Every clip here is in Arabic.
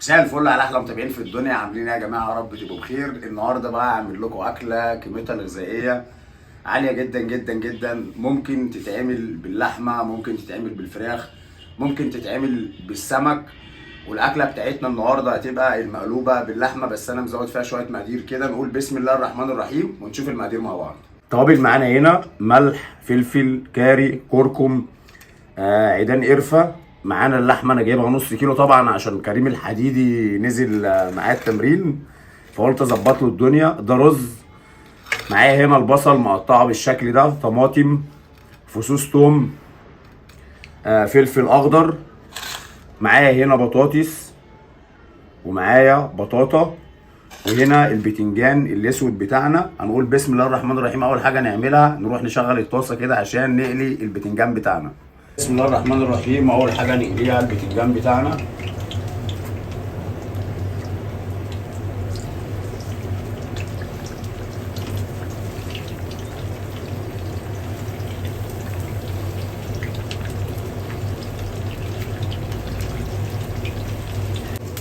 مساء الفل على احلى متابعين في الدنيا، عاملين ايه يا جماعه؟ يا رب تبقوا بخير. النهارده بقى هعمل لكم اكله قيمتها الغذائيه عاليه جدا جدا جدا. ممكن تتعمل باللحمه، ممكن تتعمل بالفراخ، ممكن تتعمل بالسمك. والاكله بتاعتنا النهارده هتبقى المقلوبه باللحمه، بس انا مزود فيها شويه مقادير كده. نقول بسم الله الرحمن الرحيم ونشوف المقادير مع بعض. توابل معانا هنا: ملح، فلفل، كاري، كركم، عيدان قرفه. معانا اللحمه انا جايبها نص كيلو طبعا عشان كريم الحديدي نزل معايا التمرين، فقلت اظبط له الدنيا. ده رز. معايا هنا البصل مقطعه بالشكل ده، طماطم، فصوص توم، فلفل اخضر. معايا هنا بطاطس، ومعايا بطاطا، وهنا البتنجان الاسود بتاعنا. هنقول بسم الله الرحمن الرحيم. اول حاجه نعملها نروح نشغل الطاسه كده عشان نقلي البتنجان بتاعنا. بسم الله الرحمن الرحيم. اول حاجه نقليها البتنجان بتاعنا.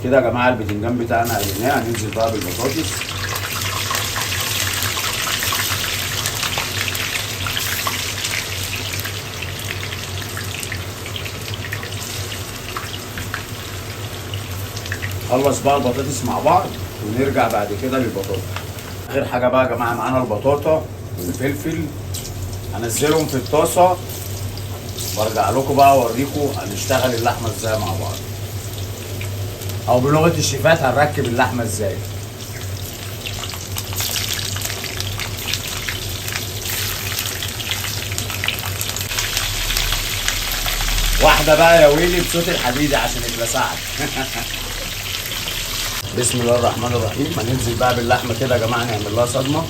كده يا جماعه البتنجان بتاعنا قليناه. هننزل بقى بالبطاطس. خلص بقى البطاطس مع بعض ونرجع بعد كده للبطاطا. اخر حاجه بقى يا جماعه معانا البطاطا والفلفل. هنزلهم في الطاسه وارجع لكم بقى اوريكم هنشتغل اللحمه ازاي مع بعض، او بلغه الشيفات هنركب اللحمه ازاي. واحده بقى يا ويلي بصوت الحديدي عشان اتلسعت. بسم الله الرحمن الرحيم. هننزل بقى باللحمه كده يا جماعه، نعمل لها صدمه.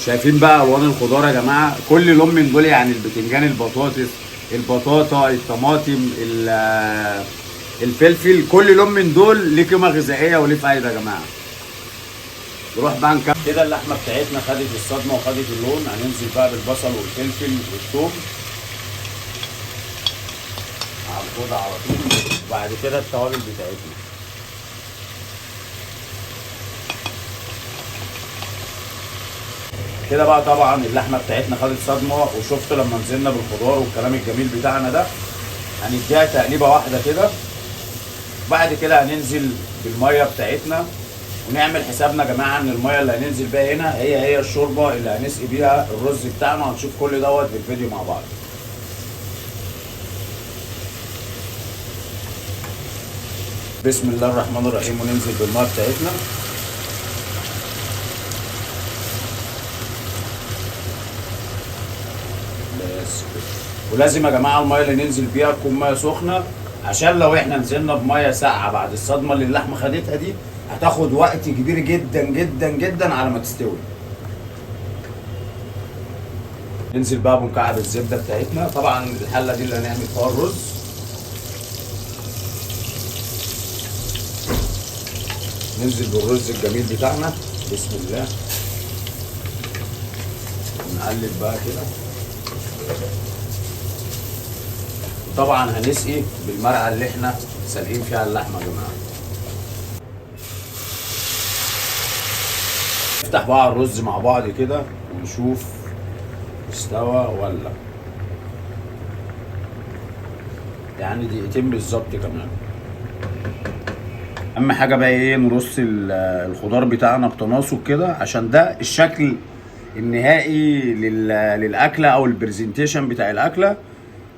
شايفين بقى الوان الخضار يا جماعه؟ كل لون من دول يعني البتنجان، البطاطس، البطاطا، الطماطم، الفلفل، كل لون من دول ليه قيمه غذائيه وليه فايده يا جماعه. نروح بقى نكمل. كده اللحمه بتاعتنا خدت الصدمه وخدت اللون. هننزل بقى بالبصل والفلفل والثوم على الفوضى على طول. وبعد كده التوابل بتاعتنا. كده بقى طبعا اللحمه بتاعتنا خدت صدمه، وشفت لما نزلنا بالخضار والكلام الجميل بتاعنا ده. هنديها تقليبه واحده كده. بعد كده هننزل بالميه بتاعتنا، ونعمل حسابنا يا جماعه ان الميه اللي هننزل بيها هنا هي الشوربه اللي هنسقي بيها الرز بتاعنا. هنشوف كل دوت في الفيديو مع بعض. بسم الله الرحمن الرحيم. وننزل بالميه بتاعتنا. بس كده. ولازم يا جماعه الميه اللي ننزل بيها تكون ميه سخنه، عشان لو احنا نزلنا بميه ساقعه بعد الصدمه اللي اللحمه خدتها دي هتاخد وقت كبير جدا جدا جدا على ما تستوي. ننزل بقى بمكعب الزبده بتاعتنا. طبعا الحله دي اللي هنعمل فيها الرز. ننزل بالرز الجميل بتاعنا. بسم الله. نقلب بقى كده. طبعا هنسقي بالمرقه اللي احنا سالقين فيها اللحمه يا جماعه. نفتح بقى الرز مع بعض كده ونشوف استوى ولا. يعني دقيقتين بالظبط كمان. اهم حاجه بقى ايه؟ نرص الخضار بتاعنا بتناسق كده، عشان ده الشكل النهائي للاكله، او البرزنتيشن بتاع الاكله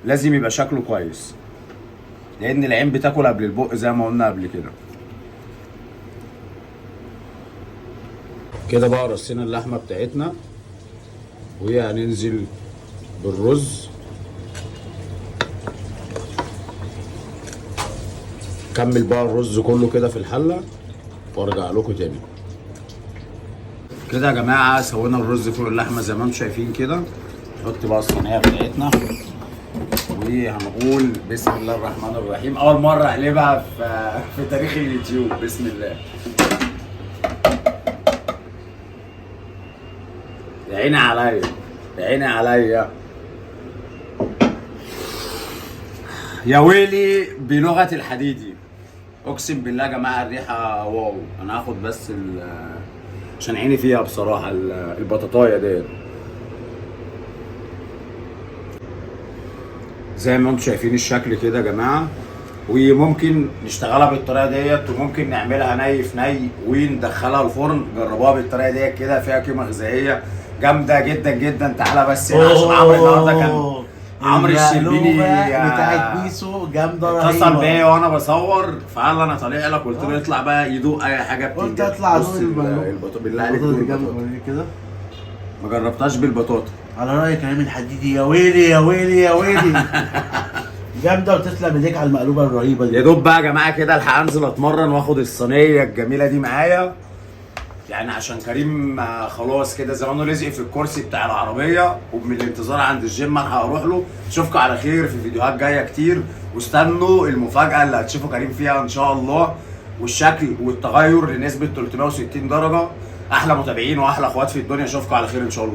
لازم يبقى شكله كويس، لان العين بتاكل قبل البق زي ما قلنا قبل كده. كده بقى رصينا اللحمه بتاعتنا، وهي هننزل بالرز. كمل بقى الرز كله كده في الحله وارجع لكم تاني. كده يا جماعه سوينا الرز فوق اللحمه زي ما انتم شايفين كده. نحط بقى الصينيه بتاعتنا وهنقول بسم الله الرحمن الرحيم. اول مره اقلبها في تاريخ اليوتيوب. بسم الله. يا عيني عليا، يا عيني عليا، يا ويلي بلغه الحديدي. اقسم بالله يا جماعه الريحه واو. انا هاخد بس عشان عيني فيها بصراحه البطاطايه ديت. زي ما انتم شايفين الشكل كده يا جماعه. وممكن نشتغلها بالطريقه ديت، وممكن نعملها ني في ني وندخلها الفرن. جربوها بالطريقه ديت كده، فيها قيمه غذائيه جامده جدا جدا. تعالى بس هنا عشان عمرو النهارده كان عمرو الشربيني بتاعت بيسو جامده رهيبه. اتصل بيا وانا بصور فقال انا طالع لك، قلت له اطلع بقى يدوق اي حاجه بتيجي. قلت اطلع ادوق البطاطا. بالله عليك كده ما جربتهاش بالبطاطا. على راي كريم الحديدي. يا ويلي يا ويلي يا ويلي. جامده وتسلم ايديك على المقلوبه الرهيبه دي. يا دوب بقى يا جماعه كده الحق انزل اتمرن واخد الصينيه الجميله دي معايا، يعني عشان كريم خلاص كده زمانه لزق في الكرسي بتاع العربيه، ومن الانتظار عند الجيم الحق اروح له. اشوفكم على خير في فيديوهات جايه كتير، واستنوا المفاجاه اللي هتشوفوا كريم فيها ان شاء الله، والشكل والتغير لنسبه 360 درجه. احلى متابعين واحلى اخوات في الدنيا. اشوفكم على خير ان شاء الله.